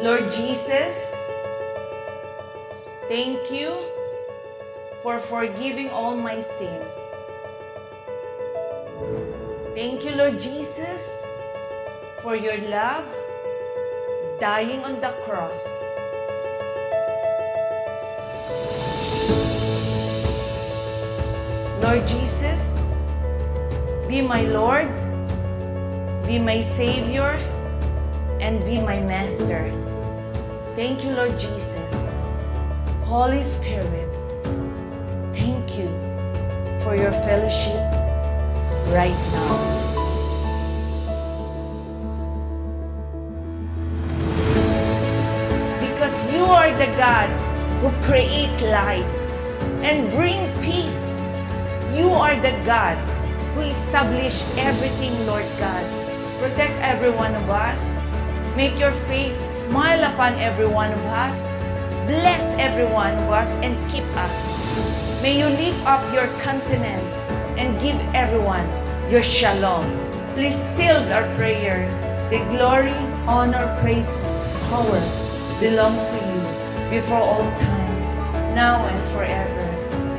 Lord Jesus, thank you for forgiving all my sin. Thank you, Lord Jesus, for your love, dying on the cross. Lord Jesus, be my Lord, be my Savior, and be my Master. Thank you, Lord Jesus. Holy Spirit, thank you for your fellowship right now. Because you are the God who create light and bring peace. You are the God who establish everything, Lord God. Protect every one of us. Make your face smile upon every one of us. Bless every one of us and keep us. May you lift up your countenance and give everyone your shalom. Please seal our prayer. The glory, honor, praises, power belongs to you before all time, now and forever.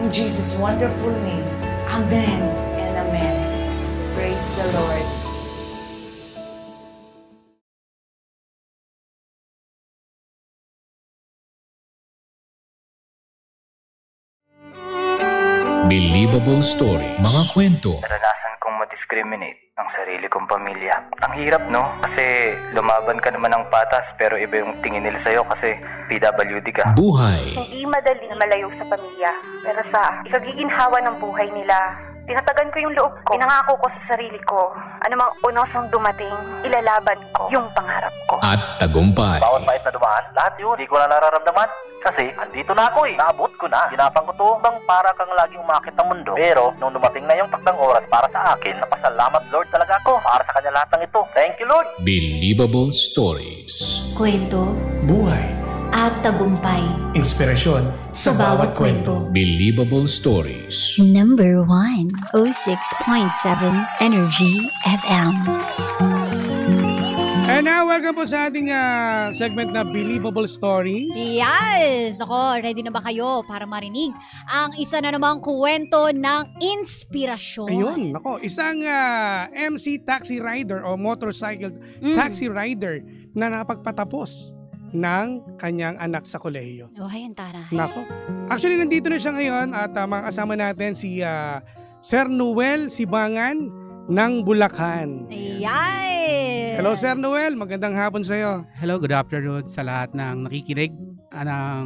In Jesus' wonderful name, amen and amen. Praise the Lord. Believable Story. Mga kwento. Naranasan kong ma-discriminate ng sarili kong pamilya. Ang hirap, no? Kasi lumaban ka naman ng patas pero iba yung tingin nila sa'yo kasi PWD ka. Buhay. Hindi madali na malayo sa pamilya. Pero sa ikagiginhawa ng buhay nila, tinatagan ko yung loob ko. Pinangako ko sa sarili ko, anumang unosong dumating, ilalaban ko yung pangarap ko. At tagumpay. Bawat pait na dumaan, lahat yun, hindi ko na nararamdaman. Kasi, andito na ako eh. Naabot ko na. Ginapang ko to bang para kang laging umakit ng mundo. Pero, nung dumating na yung takdang oras para sa akin, napasalamat Lord talaga ako para sa kanya lahat ng ito. Thank you, Lord. Believable Stories. Kwento Buhay, at tagumpay inspirasyon sa bawat kwento. Believable Stories. Number 1, 06.7 Energy FM. And now, welcome po sa ating segment na Believable Stories. Yes! Nako, ready na ba kayo para marinig ang isa na namang kwento ng inspirasyon? Ayun, nako, isang MC taxi rider o motorcycle taxi rider na nakapagpatapos ng kanyang anak sa kolehiyo. Oh, ayan, tara. Nako. Actually, nandito na siya ngayon at makasama natin si Sir Noel Sibangan ng Bulacan. Ayan! Hello, Sir Noel. Magandang hapon sa iyo. Hello, good afternoon sa lahat ng nakikinig ng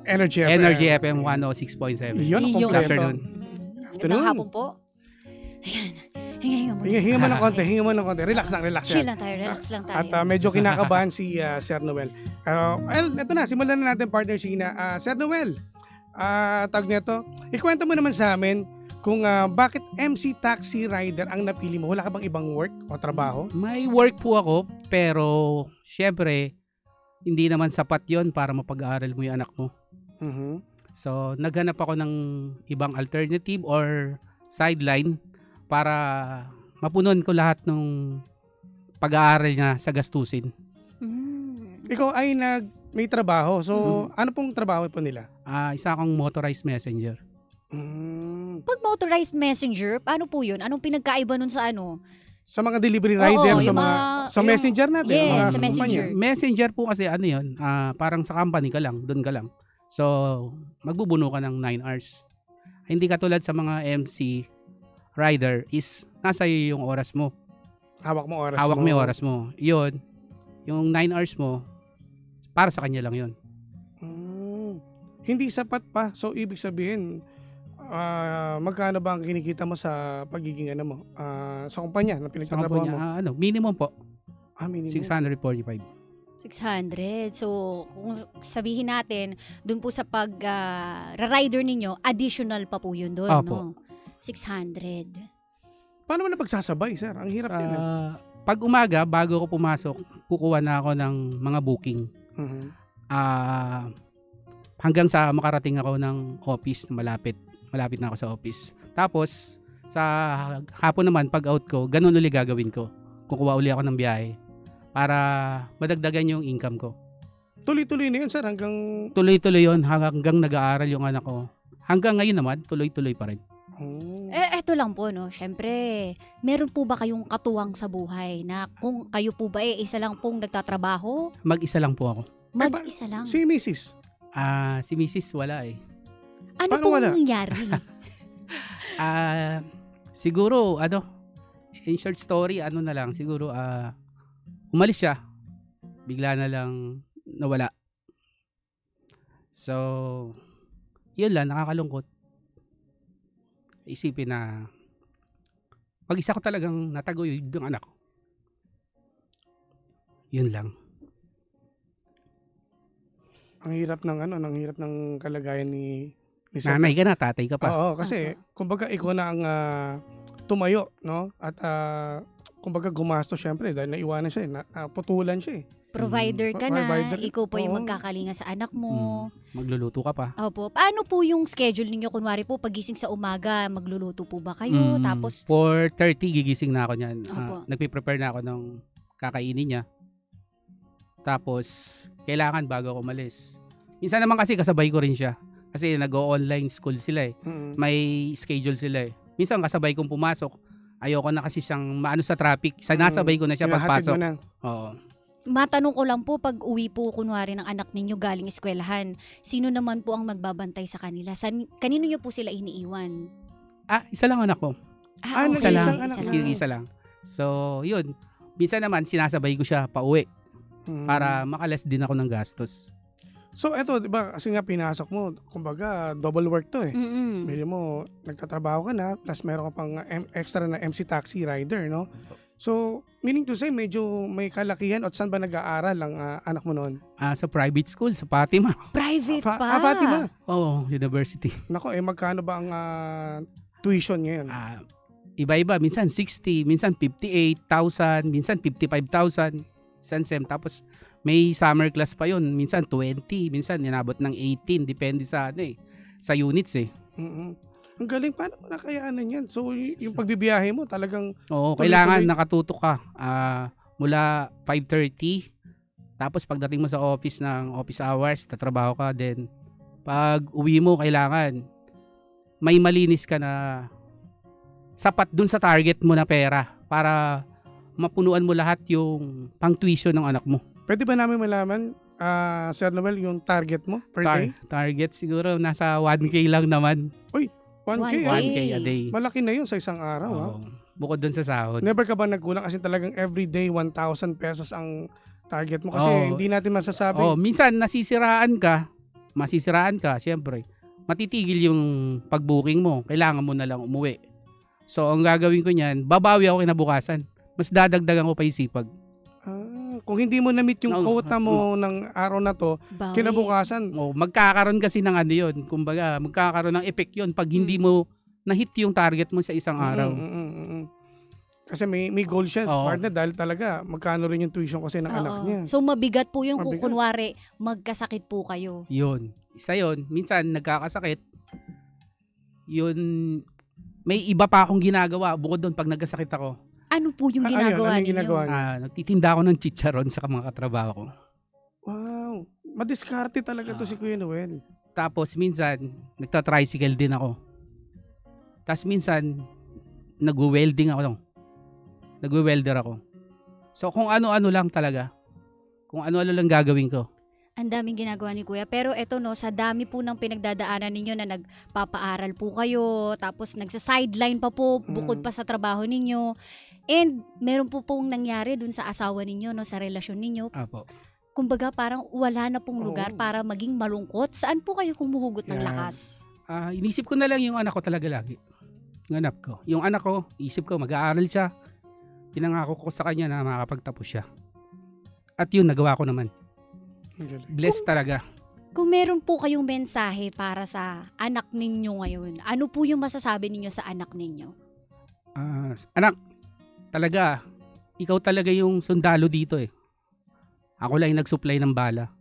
Energy FM. Energy FM 106.7. Yun, Yun. Good afternoon. Magandang hapon po. Ayan. Hinga-hinga muna. Hinga mo ng konti, hinga mo ng konti. Relax lang. Chill lang tayo, relax lang tayo. At medyo kinakabahan si Sir Noel. Well, eto na, simulan na natin, partner Sheena. Sir Noel, tag nito, ikwento mo naman sa amin kung bakit MC taxi rider ang napili mo. Wala ka bang ibang work o trabaho? May work po ako, pero syempre, hindi naman sapat yon para mapag-aaral mo yung anak mo. Mhm. So, naghanap ako ng ibang alternative or sideline para mapunon ko lahat ng pag-aaral niya sa gastusin. Ikaw ay may trabaho. So, ano pong trabaho po nila? Isa akong motorized messenger. Pag motorized messenger, ano po yun? Anong pinagkaiba nun sa ano? Sa mga delivery rider, Oo, sa yung mga sa yung- messenger natin. Yes, mga sa messenger. kumpanya. Messenger po kasi ano yun, parang sa company ka lang, doon ka lang. So, magbubuno ka ng 9 hours. Hindi katulad sa mga MC rider is nasa iyo yung oras mo. Hawak mo oras Hawak mo. mo yung oras mo. Yun, yung 9 hours mo, para sa kanya lang yun. Hindi sapat pa. So, ibig sabihin, magkano ba ang kinikita mo sa pagiging sa kumpanya na Sa pinagtatrabaho mo? kumpanya, minimum po, Minimum. 645. 600. So, kung sabihin natin, dun po sa pag-rider ninyo, additional pa po yun dun, Opo. no? 600. Paano mo na pagsasabay, sir? Ang hirap din. Pag umaga, bago ko pumasok, kukuha na ako ng mga booking. Hanggang sa makarating ako ng office, malapit na ako sa office. Tapos, sa hapon naman, pag out ko, ganun uli gagawin ko. Kukuha uli ako ng biyahe para madagdagan yung income ko. Tuloy-tuloy na yun, sir, hanggang... Tuloy-tuloy yun hanggang nag-aaral yung anak ko. Hanggang ngayon naman, tuloy-tuloy pa rin. Oh. Eto lang po, no. Syempre, meron po ba kayong katuwang sa buhay na kung kayo po ba isa lang pong nagtatrabaho? Mag-isa lang po ako. Mag-isa lang. Si Mrs. Si Mrs. wala eh. Ano paano pong wala? nangyari? Siguro, in short story, na lang, siguro, umalis siya. Bigla na lang nawala. So, yun lang, nakakalungkot. Isipin na, pag-isa ko talagang nataguyod yung anak ko. Yun lang. Ang hirap ng kalagayan ni Sir. Nanay ka na, tatay ka pa. Oo, kasi kumbaga ikaw na ang tumayo, no? At kumbaga gumastos syempre dahil naiwanan siya, putulan siya eh. Provider ka na, Provider. ikaw po yung Oo. magkakalinga sa anak mo. Magluluto ka pa. Opo. Paano po yung schedule ninyo? Kunwari po, pagising sa umaga, magluluto po ba kayo? Tapos, 4:30 gigising na ako niyan. Opo. Nagpe-prepare na ako ng kakainin niya. Tapos, kailangan bago ako umalis. Minsan naman kasi kasabay ko rin siya. Kasi nag-o-online school sila eh. Mm. May schedule sila eh. Minsan kasabay kong pumasok. Ayoko na kasi siyang maano sa traffic. Nasabay ko na siya Hinahatid pagpasok. mo na. Oo. matanong ko lang po, pag uwi po kunwari ng anak ninyo galing eskwelahan, sino naman po ang magbabantay sa kanila? Kanino nyo po sila iniiwan? Isa lang anak ko. Ah, Isa lang. nag-iisang anak lang. Isa lang. So, yun. Minsan naman, sinasabay ko siya pauwi Mm. para makalas din ako ng gastos. So, eto, di ba, kasi nga pinasok mo, kumbaga, double work to eh. Mm-mm. Bili mo, nagtatrabaho ka na, plus meron ka pang extra na MC taxi rider, no? So, meaning to say, medyo may kalakihan at saan ba nag-aaral ang anak mo noon? Sa private school, sa Fatima. Private pa. Fatima. Oo, university. Nako, magkano ba ang tuition ngayon? Iba-iba. Minsan 60, minsan 58,000, minsan 55,000. Minsan SEM. Tapos may summer class pa yon, minsan 20, minsan inabot ng 18. Depende sa sa units eh. Mm-mm. Ang galing, paano mo nakayanan yan? So, yung pagbibiyahe mo talagang... Oo, Tuloy-tuloy. kailangan nakatutok ka. Mula 5:30. Tapos pagdating mo sa office ng office hours, tatrabaho ka. Then pag uwi mo, kailangan may malinis ka na sapat dun sa target mo na pera para mapunuan mo lahat yung pang-tuition ng anak mo. Pwede ba namin malaman, Sir Noel, yung target mo per day? Target siguro nasa 1K lang naman. 1K. 1K. 1K a day. Malaki na yun sa isang araw. Oo. Bukod dun sa sahod. Never ka ba nagkulang kasi talagang everyday 1,000 pesos ang target mo? Kasi Oo. hindi natin masasabi. Minsan masisiraan ka, siyempre. Matitigil yung pag-booking mo. Kailangan mo na lang umuwi. So, ang gagawin ko niyan, babawi ako kinabukasan. Mas dadagdagan ko pa yung sipag. Kung hindi mo na-meet yung No, quota mo ng araw na to, Bawi. kinabukasan, Magkakaroon kasi ng yun. Kumbaga, magkakaroon ng effect yun pag hindi mo na-hit yung target mo sa isang araw. Kasi may goal siya, Oo. partner, dahil talaga magkano rin yung tuition kasi ng anak Oo. niya. So mabigat po yung kung Mabigat. kunwari magkasakit po kayo. Yun. Isa yun. Minsan, nagkakasakit. Yun, may iba pa akong ginagawa. Bukod doon, pag nagkasakit ako, Ano po yung Ayun, ginagawa ano yung ninyo? ginagawa niyo? nagtitinda ako ng chicharon sa mga katrabaho ko. Wow, madiskarte talaga to si Kuya Noel. Tapos minsan, nagta-tricycle din ako. Tapos minsan, nagwe-welding ako. Nagwe-welder ako. So kung ano-ano lang talaga. Kung ano-ano lang gagawin ko. Ang daming ginagawa ni Kuya. Pero eto no, sa dami po ng pinagdadaanan ninyo na nagpapaaral po kayo, tapos nagsa-sideline pa po, bukod pa sa trabaho ninyo. And meron po pong nangyari dun sa asawa ninyo, no, sa relasyon ninyo. Apo. Kumbaga parang wala na pong lugar Oo. para maging malungkot. Saan po kayo kumuhugot ng Yan. lakas? Inisip ko na lang yung anak ko talaga lagi. Yung anak ko. Yung anak ko, isip ko mag-aaral siya. Pinangako ko sa kanya na makakapagtapos siya. At yun, nagawa ko naman. Ang galing. Blessed talaga. Kung meron po kayong mensahe para sa anak ninyo ngayon, ano po yung masasabi ninyo sa anak ninyo? Anak, talaga, ikaw talaga yung sundalo dito eh. Ako lang yung nag-supply ng bala.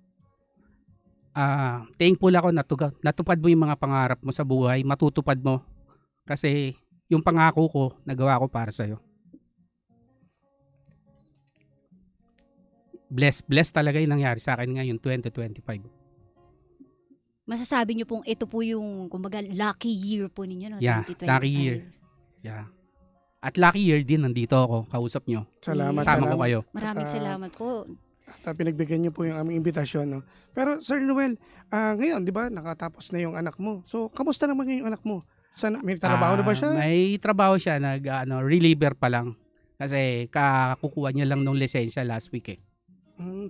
Thankful ako natupad mo yung mga pangarap mo sa buhay, matutupad mo. Kasi yung pangako ko, nagawa ko para sa'yo. blessed talaga yung nangyari sa akin ngayon 2025. Masasabi niyo pong ito po yung, kumbaga, lucky year po ninyo, no? Yeah, 2025. lucky year. Yeah. At lucky year din, nandito ako, kausap nyo. Salamat. Kasama ko salamat. kayo. Maraming At, salamat po. At pinagbigyan niyo po yung aming imbitasyon. No? Pero Sir Noel, ngayon, di ba, nakatapos na yung anak mo. So, kamusta naman yung anak mo? May trabaho na ba siya? May trabaho siya, reliever pa lang. Kasi kakukuha niya lang ng lisensya last week eh.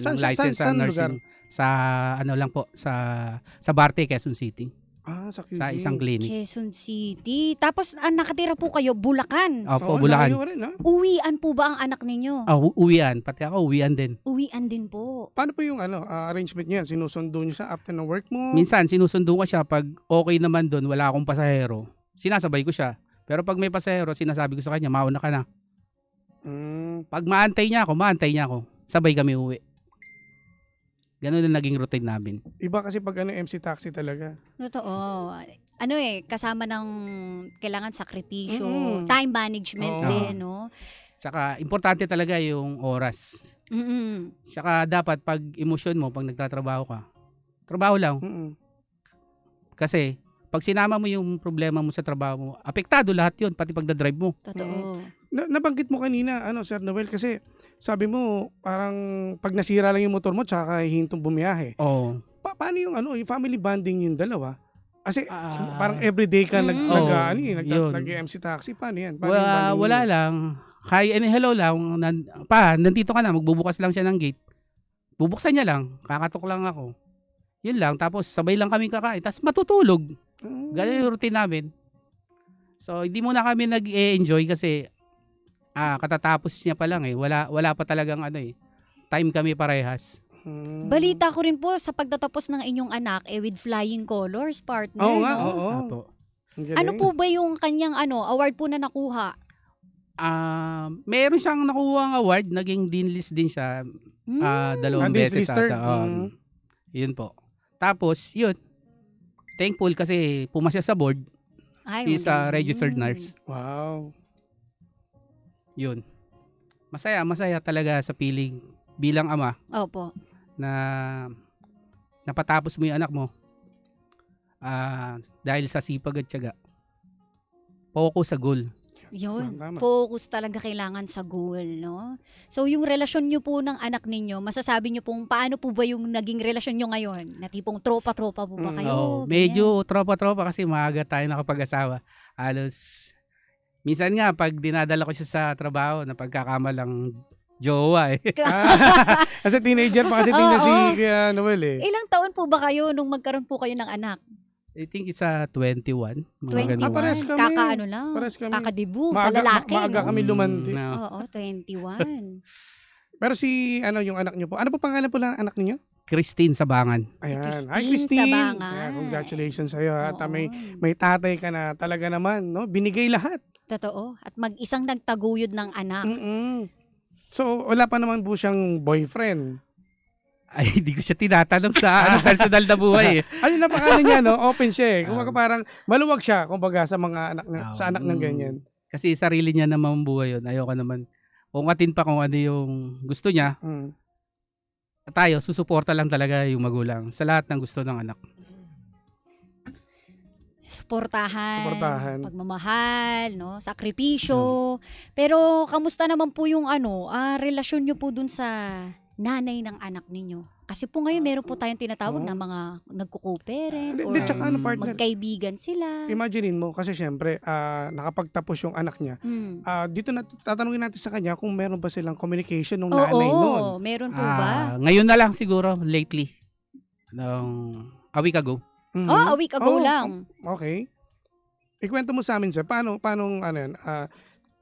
Saan, Ng license sa saan lugar? nursing. Sa lang po, sa Barte, Quezon City. Sa QC. Sa isang clinic. Quezon City. Tapos, nakatira po kayo, Bulacan. Opo, Oo, Bulacan. layo rin, ha? Uwian po ba ang anak ninyo? Uwian. Pati ako, uwian din. Uwian din po. Paano po yung arrangement niya? Sinusundo niyo siya after ng work mo? Minsan, sinusundo ko siya pag okay naman doon, wala akong pasahero. Sinasabay ko siya. Pero pag may pasahero, sinasabi ko sa kanya, mauna ka na. Pag maantay niya ako, sabay kami uwi. Ganun na naging routine namin. Iba kasi pag MC taxi talaga. Totoo. Kasama ng kailangan sakripisyo, Mm-mm. time management Oo. din, no? Saka, importante talaga yung oras. Mm-mm. Saka, dapat pag emosyon mo, pag nagtatrabaho ka, trabaho lang. Kasi, pag sinama mo yung problema mo sa trabaho mo, apektado lahat yun, pati pagdadrive mo. Totoo. Nabanggit mo kanina, Sir Noel, kasi sabi mo, parang pag nasira lang yung motor mo, tsaka hihintong bumiyahe. Oo. Paano yung yung family bonding yung dalawa? Kasi Ah, parang everyday ka Oo, yun. nag-MC taxi. Paano yan? Paano yung bonding Wala niyo? lang. Hi and hello lang. Nandito ka na. Magbubukas lang siya ng gate. Bubuksan niya lang. Kakatok lang ako. Yun lang. Tapos sabay lang kami kakain. Tapos matutulog. Ganun yung routine namin. So, hindi muna kami nag-enjoy kasi katatapos niya pa lang eh. Wala pa talagang time kami parehas. Balita ko rin po sa pagtatapos ng inyong anak with flying colors, partner, Oo nga, no? oo. Apo. Ang galing. Ano po ba yung kanyang award po na nakuha? Meron siyang nakuha ng award. Naging dean list din siya. Dalawang Dean's beses lister? ata. Yun po. Tapos, yun. Thankful kasi pumasya sa board. Ay, She's a magaling. registered nurse. Wow. Yun. Masaya talaga sa piling bilang ama Opo. na napatapos mo yung anak mo dahil sa sipag at tiyaga. Focus sa goal. Yun. Tama. Focus talaga kailangan sa goal, no? So, yung relasyon nyo po ng anak ninyo, masasabi nyo pong paano po ba yung naging relasyon nyo ngayon? Na tipong tropa-tropa po ba kayo? Oo, medyo tropa-tropa kasi maaga tayo nakapag-asawa. Halos, minsan nga pag dinadala ko siya sa trabaho, napagkakamalang jowa eh. Kasi teenager pa kasi tingnan Oo. si Noel eh. Ilang taon po ba kayo nung magkaroon po kayo ng anak? I think it's 21. Mga 21? ganun. parehas kami. Kakaano lang? Parehas kami. Kakadebu sa lalaki, Maaga no? kami lumandi. No. Oo, 21. Pero si yung anak niyo po. Ano po pangalan po ng anak niyo? Christine Sabangan. Ayan. Christine Hi Christine. Sabangan. Ayan, congratulations sa iyo. At Oo. may tatay ka na talaga naman, no? Binigay lahat. Totoo. At mag-isang nagtaguyod ng anak. So, wala pa naman po siyang boyfriend. Ay, hindi ko siya tinatanong sa personal na buhay eh. Ayun na pangalan niya, no? Open siya eh. Kumbaga parang maluwag siya, kumbaga sa mga anak sa anak ng ganyan. Kasi sarili niya naman buhay yun. Ayoko naman. Ungatin pa kung ano yung gusto niya. Tayo, susuporta lang talaga yung magulang sa lahat ng gusto ng anak. Suportahan. Pagmamahal, no? Sakripisyo. Pero kamusta naman po yung relasyon nyo po dun sa nanay ng anak ninyo? Kasi po ngayon meron po tayong tinatawag na mga nagko-co-parent or Tsaka partner, magkaibigan sila. imaginein mo, kasi syempre, nakapagtapos yung anak niya. Dito tatanungin natin sa kanya kung meron ba silang communication ng nanay noon. Oo, meron po ba? Ngayon na lang siguro, lately. A week ago. A week ago lang. Okay. Ikwento mo sa amin, sir, paano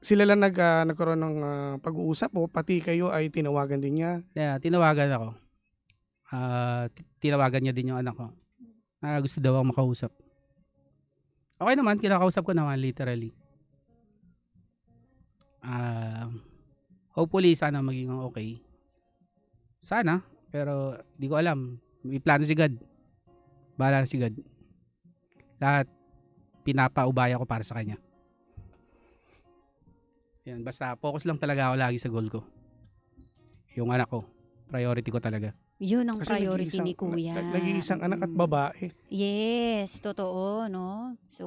sila lang nagkaroon ng pag-uusap o pati kayo ay tinawagan din niya? Yeah, tinawagan ako. Tinawagan niya din yung anak ko. Gusto daw ako makausap. Okay naman, kinakausap ko naman literally. Hopefully, sana maging okay. Sana, pero di ko alam. May plano si God. Bahala na si God. Lahat pinapaubaya ko para sa kanya. Yan, basta focus lang talaga ako lagi sa goal ko. Yung anak ko. Priority ko talaga. Yun ang Kasi priority nag-iisang- ni Kuya. Nag-iisang anak at babae. Yes, totoo, no? So,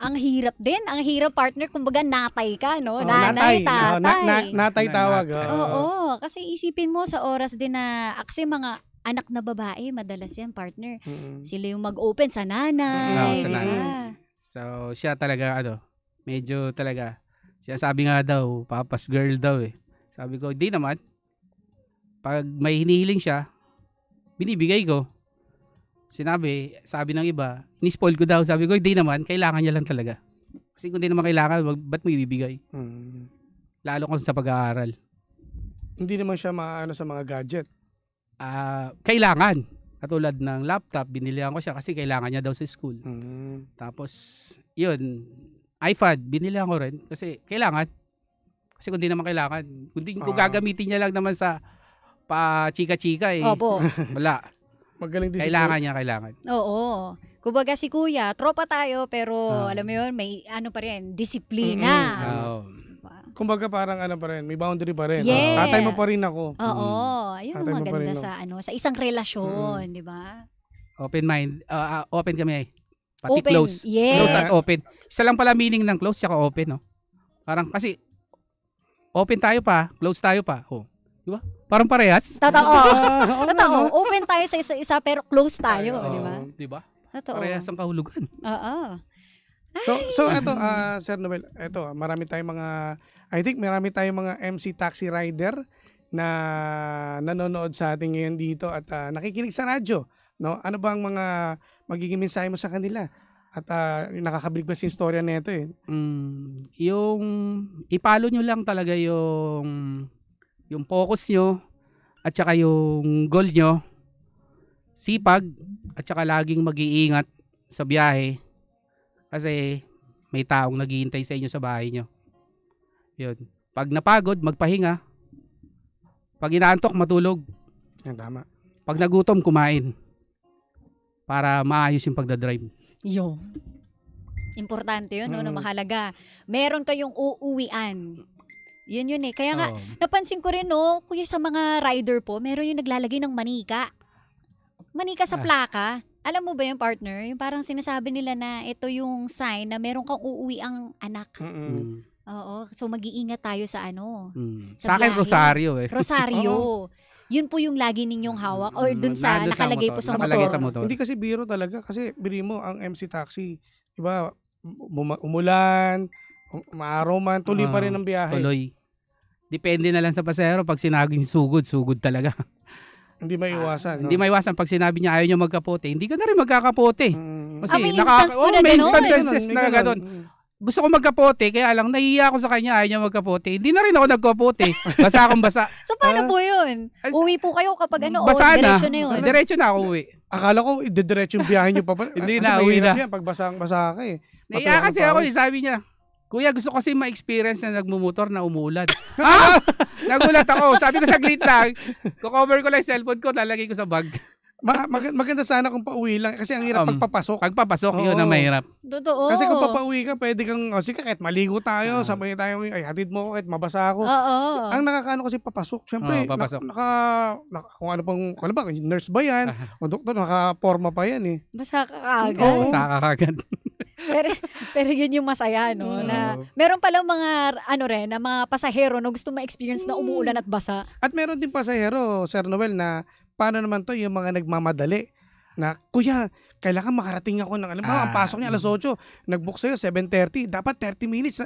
ang hirap din. Ang hirap, partner. Kumbaga, natay ka, no? Nanay, Oh, tatay. natay tawag. Oo, kasi isipin mo sa oras din na, kasi mga anak na babae, madalas yan, partner. Mm. Sila yung mag-open sa Oo, nanay, sa di ba? nanay. So, siya talaga, medyo talaga, siya sabi nga daw, papas girl daw eh. Sabi ko, di naman. Pag may hinihiling siya, binibigay ko. Sabi ng iba, ni-spoil ko daw. Sabi ko, di naman, kailangan niya lang talaga. Kasi kung di naman kailangan, ba't mo ibibigay? Mm. Lalo kung sa pag-aaral. Hindi naman siya maano sa mga gadget. Kailangan. Katulad ng laptop, binilihan ko siya kasi kailangan niya daw sa school. Mm. Tapos, yun, iPad, binilihan ko rin kasi kailangan. Kasi kung di naman kailangan, kung gagamitin niya lang naman sa pa chika-chika eh. Opo. Wala. Magaling din Kailangan niya, kailangan. Oo. Kumbaga si Kuya, tropa tayo, pero alam mo yun, may ano pa rin, disiplina. Oo. Kumbaga parang ano pa rin, may boundary pa rin. Yes. Tatay mo pa rin ako. Oo. Ayun Tatay ang mo pa maganda rin, no? sa isang relasyon, di ba? Open mind. Open kami eh. Pati Open. close. Yes. Close at open. Isa lang pala meaning ng close tsaka open, no? Parang kasi open tayo pa, close tayo pa. Oh. Di ba? Parang parehas. Totoo. Oo nga, Totoo. no? Open tayo sa isa-isa pero close tayo, Oo, di ba? Di ba? Totoo. Parehas ang kahulugan. Oo. So eto, Sir Noel, eto, marami tayong mga MC taxi rider na nanonood sa atin ngayon dito at nakikinig sa radyo, no? Ano bang mga magiging mensahe mo sa kanila? At nakakabilib ba yung storya nito eh? Yung ipalo nyo lang talaga yung focus nyo at saka yung goal nyo, sipag at saka laging mag-iingat sa biyahe kasi may taong naghihintay sa inyo sa bahay nyo. Yun. Pag napagod, magpahinga. Pag inaantok, matulog. Yan, tama. Pag nagutom, kumain. Para maayos yung pagdadrive. Yo. Importante yun, no, na mahalaga. Meron kayong uuwian. Yun eh. Kaya nga, Oo. napansin ko rin, no, kuya sa mga rider po, meron yung naglalagay ng manika. Manika sa plaka. Alam mo ba yung partner? Yung parang sinasabi nila na ito yung sign na meron kang uuwi ang anak. Mm. Oo. So, mag-iingat tayo sa ano. Mm. Sa Sa akin, biyahe. Rosario eh. Rosaryo. Yun po yung lagi ninyong hawak or dun sa Nandun nakalagay po sa nakalagay motor. sa motor. Hindi kasi biro talaga kasi biri mo ang MC taxi, iba umulan, maaraw man, tuloy pa rin ang biyahe. Tuloy. Depende na lang sa pasahero. Pag sinaging sugod, sugod talaga. Hindi maiwasan, no? Hindi maiwasan. Pag sinabi niya ayaw niya magkapote, hindi ka na rin magkakapote. Mm. Kasi may instance po na may ganun. instances May na ganun. ganun. Gusto ko magkapote, kaya lang nahihiya ako sa kanya, ayaw niya magkapote. Hindi na rin ako nagkapote. Basa akong basa. So, paano po yun? Ay, Uwi po kayo kapag ano, Basa na. diretso na yun. Diretso na ako uwi. Akala ko idediretso yung biyahe niyo pa ba? Hindi Kasi na, uwi mahirap na. yan pag basa ka eh. Nahiya kasi pa ako, ako. sabi niya, Kuya, gusto ko kasi ma-experience na nagmumotor na umuulan. Ha? Nagulat ako. Sabi ko saglit lang. Kukover ko lang yung cellphone ko, lalagay ko sa bag. Maganda sana kung pauwi lang kasi ang hirap pagpapasok. Pagpapasok, yun Oo. ang mahirap. Totoo. Kasi kung papauwi ka, pwede kang, sige, kahit maligo tayo, sabay tayo, ay, hatid mo ako, kahit mabasa ako. Oo. Ang nakakaano kasi papasok. Siyempre, Oo, papasok. kung ano ba, nurse ba yan? O doktor, naka-forma pa yan eh. Basta ka agad. Oo. Sa kakagad. pero yun yung masaya, no? Na meron palang mga, na mga pasahero na gusto ma-experience na umuulan at basa. At meron din pasahero, Sir Noel, na paano naman to yung mga nagmamadali na, Kuya, kailangan makarating ako ng, ang pasok niya alas 8, nag-book sa'yo 7:30, dapat 30 minutes.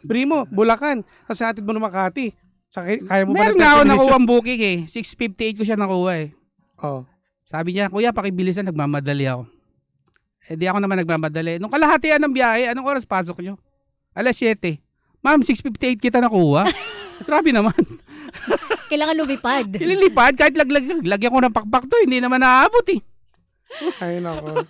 Primo, Bulacan, kasi hatid mo na Makati. Kaya mo ba Meron ng 30 nga ako minutes? nakuha ang booking eh. 6:58 ko siya nakuha eh. Oh. Sabi niya, Kuya, pakibilisan, nagmamadali ako. Eh di ako naman nagmamadali. Nung kalahatian ng biyahe, anong oras pasok nyo? Alas 7. Ma'am, 6:58 kita nakuha. Grabe naman. Kailangan lumipad. Ililipad, kahit lagyan ko ng pakpak to, hindi naman naaabot eh. Ay, nako.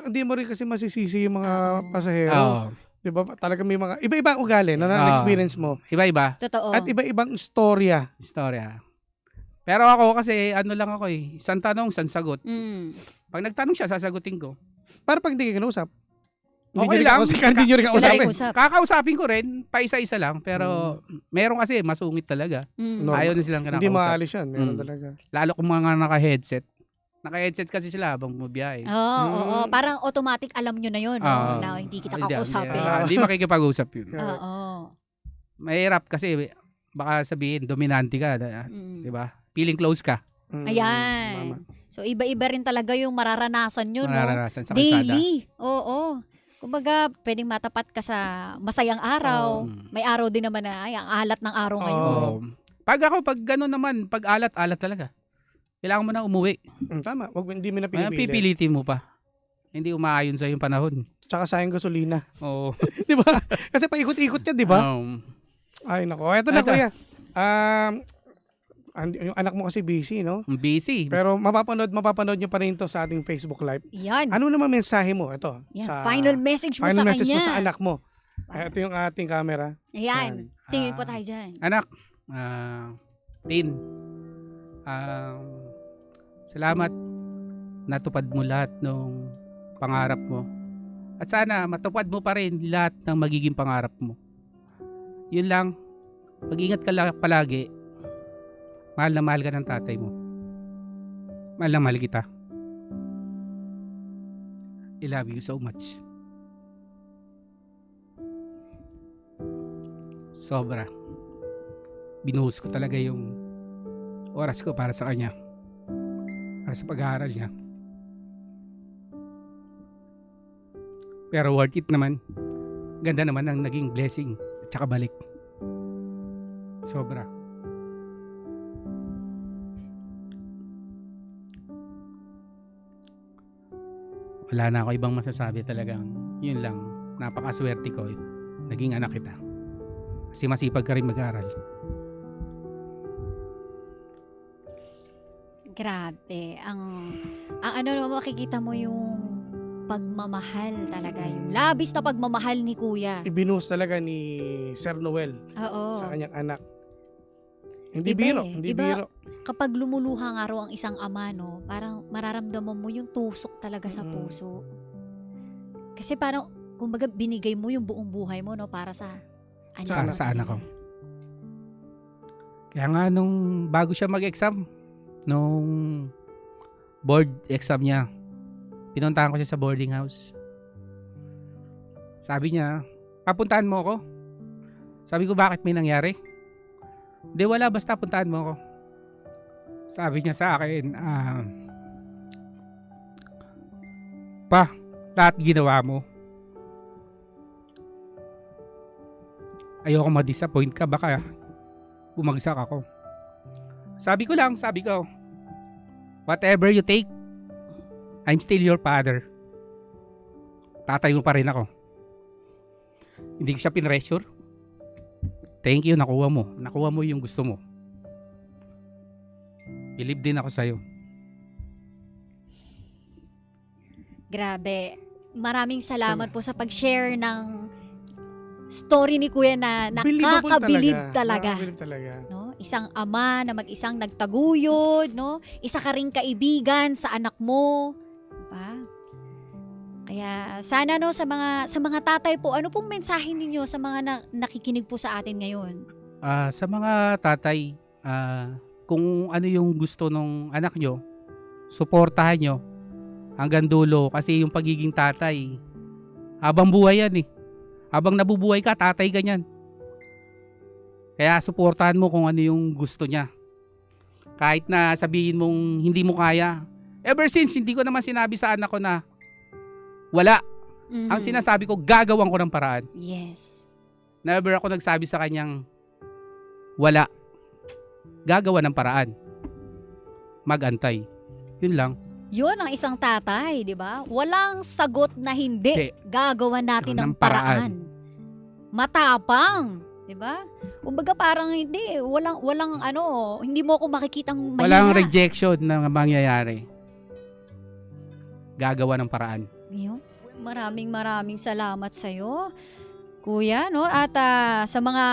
Hindi mo rin kasi masisisi yung mga pasahero. Oo. Di ba? Talaga may mga, iba-ibang ugali na na-experience mo. Iba-iba. Totoo. At iba-ibang istorya. Istorya. Pero ako kasi, ano lang ako eh. Isang tanong, isang sagot. Mm. Pag nagtanong siya, sasagutin ko. Para pag hindi ka kinausap. Okay lang. Hindi nyo rin Wala rin kausapin. usap. Kakausapin ko rin, pa-isa-isa lang. Pero meron kasi masungit talaga. Mm. No. Ayaw na silang Hindi kinakausap. maalis yan. Meron Mm. talaga. Lalo kung mga naka-headset. Naka-headset kasi sila habang bumiyahe. Oo. Parang automatic alam nyo na yun. No? Oo. Na hindi kita Hindi, kakausapin. Hindi makikipag-usap yun. Oo. Mahirap kasi baka sabihin dominante ka, Mm. 'di ba? Feeling close ka. Mm. Ayan. Tama. So, iba-iba rin talaga yung mararanasan nyo, no? Mararanasan sa kalsada. Daily. Oo. Kumbaga, pwedeng matapat ka sa masayang araw. Oo. May araw din naman na, ay, ang alat ng araw ngayon. Oo. Pag gano'n naman, pag alat talaga. Kailangan mo na umuwi. Tama. Hindi mo na Ay, pinipilit. pipilitin mo pa. Hindi umaayon sa yung panahon. Tsaka sayang gasolina. Oo. Di ba? Kasi paikot-ikot yan, di ba? Ay, nako. Eto na, Eto. kuya. Yung anak mo kasi busy, no? Busy. Pero mapapanood nyo pa rin to sa ating Facebook Live. Yan. Ano naman mensahe mo? Ito. Yan. Final message mo final sa message kanya. mo sa anak mo. Ito yung ating camera. Ayan. Yan. Tingin po tayo dyan. Anak, Tin, salamat natupad mo lahat ng pangarap mo. At sana matupad mo pa rin lahat ng magiging pangarap mo. Yun lang, mag-ingat ka lang palagi. Mahal na mahal ka ng tatay mo. Mahal na mahal kita. I love you so much. Sobra. Binuhos ko talaga yung oras ko para sa kanya. Para sa pag-aaral niya. Pero worth it naman. Ganda naman ang naging blessing at saka balik. Sobra. Wala na ako ibang masasabi, talagang yun lang. Napakaswerte ko. Naging anak kita. Kasi masipag ka rin mag-aral. Grabe. Ang ano naman, makikita mo yung pagmamahal talaga. Yung labis na pagmamahal ni Kuya. Ibinuhos talaga ni Sir Noel Oo. sa kanyang anak. Hindi Iba biro. eh. Hindi Iba. biro. Kapag lumuluha nga raw ang isang ama, no, parang mararamdaman mo yung tusok talaga sa puso. Kasi parang, kumbaga, binigay mo yung buong buhay mo, no, para sa anak. Sa anak ko. Kaya nga nung bago siya mag-exam, nung board exam niya, pinuntahan ko siya sa boarding house. Sabi niya, papuntahan mo ako? Sabi ko, bakit, may nangyari? Di, wala, basta puntahan mo ako. Sabi niya sa akin, pa, lahat ginawa mo. Ayoko ma-disappoint ka, baka bumagsak ako. Sabi ko, whatever you take, I'm still your father. Tatay mo pa rin ako. Hindi ko siya pinressure. Thank you, nakuha mo. Nakuha mo yung gusto mo. Believe din ako sa'yo. Grabe. Maraming salamat po sa pag-share ng story ni Kuya na nakakabilib talaga. Nakakabilib talaga. No? Isang ama na mag-isang nagtaguyod, no? Isa ka ring kaibigan sa anak mo. Diba? Kaya sana, no, sa mga tatay po, ano pong mensahe ninyo sa mga nakikinig po sa atin ngayon? Sa mga tatay, kung ano yung gusto ng anak nyo, suportahan nyo hanggang dulo, kasi yung pagiging tatay, habang buhay yan eh. Habang nabubuhay ka, tatay ka niyan. Kaya suportahan mo kung ano yung gusto niya. Kahit na sabihin mong hindi mo kaya. Ever since, hindi ko naman sinabi sa anak ko na wala. Mhm. Ang sinasabi ko, gagawan ko ng paraan. Yes. Never ako nagsabi sa kanyang wala. Gagawa ng paraan. Magantay. Yun lang. Yun ang isang tatay, di ba? Walang sagot na hindi. Gagawa natin ng paraan. Matapang, di ba? Kumbaga parang hindi, walang hindi mo ako makikitang mahina. Walang rejection na mangyayari. Gagawa ng paraan. Yun. Maraming salamat sa iyo, Kuya, no? At sa mga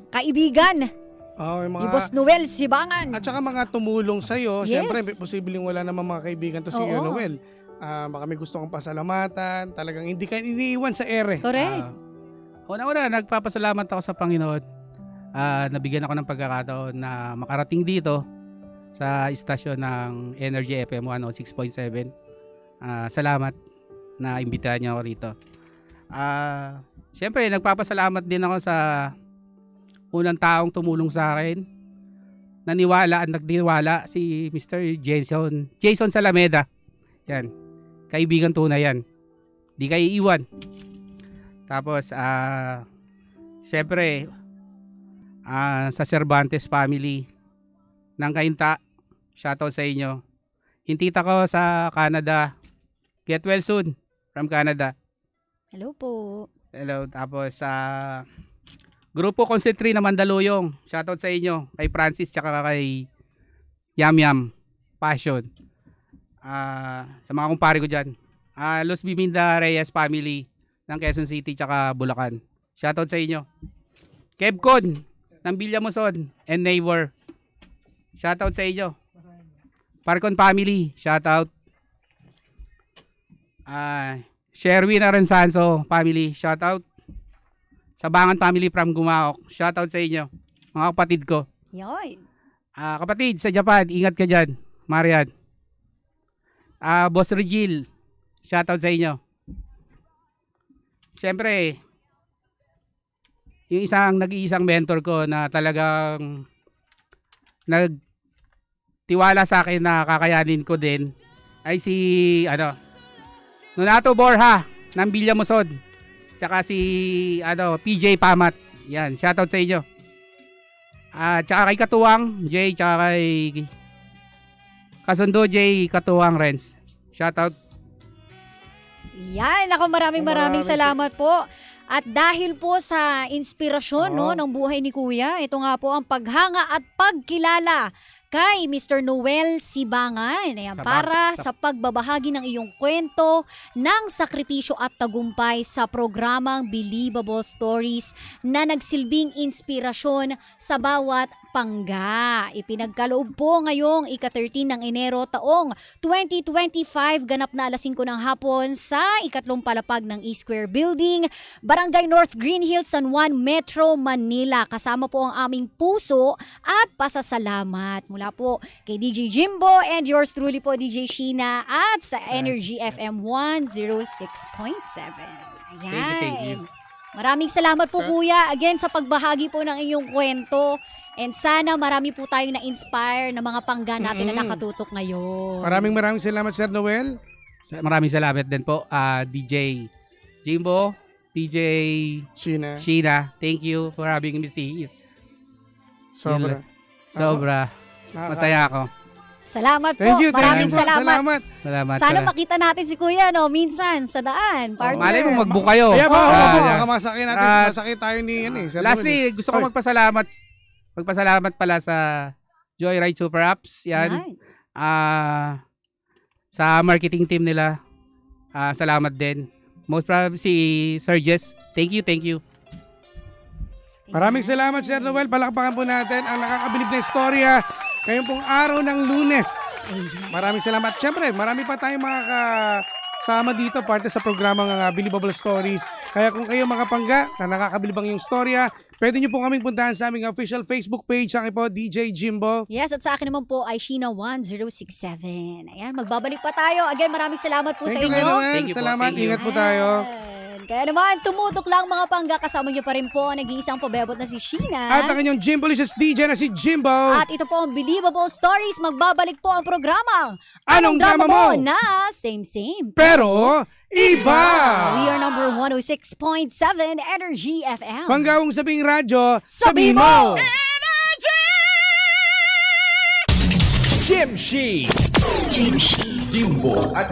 kaibigan Yung ni mga, Boss Noel Sibangan. at saka mga tumulong sa'yo. Yes. Siyempre, posibleng wala namang mga kaibigan to si Oo. Noel. baka may gusto kong pasalamatan. Talagang hindi ka iniiwan sa ere. Correct. Una-una, nagpapasalamat ako sa Panginoon. Nabigyan ako ng pagkakataon na makarating dito sa istasyon ng Energy FM 106.7. Salamat na imbitahan niyo ako rito. Siyempre, nagpapasalamat din ako sa unang taong tumulong sa akin. Naniwala at nagdiwala si Mr. Jason Salameda. Yan. Kaibigan tunay yan. Di kayo iiwan. Tapos, siyempre, sa Cervantes family ng Kainta, shoutout sa inyo. Yung tita ko sa Canada, get well soon from Canada. Hello po. Hello. Tapos sa Grupo Concentrate na Mandaluyong, shoutout sa inyo. Kay Francis tsaka kay Yam Yam Passion. Sa mga kumpare ko dyan. Los Biminda Reyes family ng Quezon City tsaka Bulacan. Shoutout sa inyo. Kevcon ng Villamuson and neighbor. Shoutout sa inyo. Parcon family, shoutout. Sherwin Aransanso family, shoutout. Sabangan family from Gumaok, shoutout sa inyo. Mga kapatid ko. Yan. Kapatid sa Japan, ingat ka dyan. Marian. Boss Regil, shoutout sa inyo. Siyempre, yung nag-iisang mentor ko na talagang nagtiwala sa akin na kakayanin ko din ay si Nonato Borja ng Villamuson. Tsaka si PJ Pamat. Yan, shoutout sa inyo. Tsaka kay Katuwang J, tsaka kay Kasundo J Katuwang Renz. Shoutout. Yan, ako maraming salamat po. At dahil po sa inspirasyon ng buhay ni Kuya, ito nga po ang paghanga at pagkilala kay Mr. Noel Sibangan. Ayan, para sa pagbabahagi ng iyong kwento ng sakripisyo at tagumpay sa programang Believable Stories na nagsilbing inspirasyon sa bawat pangga. Ipinagkaloob po ngayong ika-13 ng Enero taong 2025, ganap na alas 5 ng hapon sa ikatlong palapag ng E-Square Building, Barangay North Green Hills, San Juan, Metro Manila. Kasama po ang aming puso at pasasalamat mula po kay DJ Jimbo and yours truly po, DJ Sheena, at sa Energy FM 106.7. Ayan. Thank you. Maraming salamat po, Kuya, again sa pagbahagi po ng inyong kwento. And sana marami po tayong na-inspire na mga pangga natin na nakatutok ngayon. Maraming salamat, Sir Noel. Maraming salamat din po, DJ Jimbo, DJ Sheena. Thank you for having me here. Sobra. Masaya ako. Salamat po. Thank you. Maraming salamat. Sana Salamat. makita natin si Kuya minsan sa daan. Partner. Malay mo, mag-book kayo. Kaya Yeah. baka masakit natin. Masakit tayo ni Sir Noel. Lastly, gusto ko magpasalamat pala sa Joyride Super Apps. Yan. Sa marketing team nila. Salamat din. Most probably si Sir Jess. Thank you. Maraming salamat, Sir Noel. Palakpakan po natin ang nakakabilib na istorya ngayong pong araw ng Lunes. Maraming salamat. Siyempre, marami pa tayong mga kasama dito parte sa programang Believable Stories. Kaya kung kayo mga pangga na nakakabilib ang iyong istorya, pwede nyo po kaming puntahan sa aming official Facebook page. Sa akin po, DJ Jimbo. Yes, at sa akin naman po ay Sheena1067. Ayan, magbabalik pa tayo. Again, maraming salamat po sa Thank you, inyo. Noel. Thank you po. Salamat. Thank you. Ingat po tayo. Kaya naman, tumutok lang mga pangga. Kasama nyo pa rin po ang nag-iisang pabebot na si Sheena. At ang inyong Jimbolicious DJ na si Jimbo. At ito po ang Believable Stories. Magbabalik po ang programang Anong drama mo? Na same. Pero iba! We are number 106.7 Energy FM. Panggawang sabing radyo, Sabi mo! Jimbo at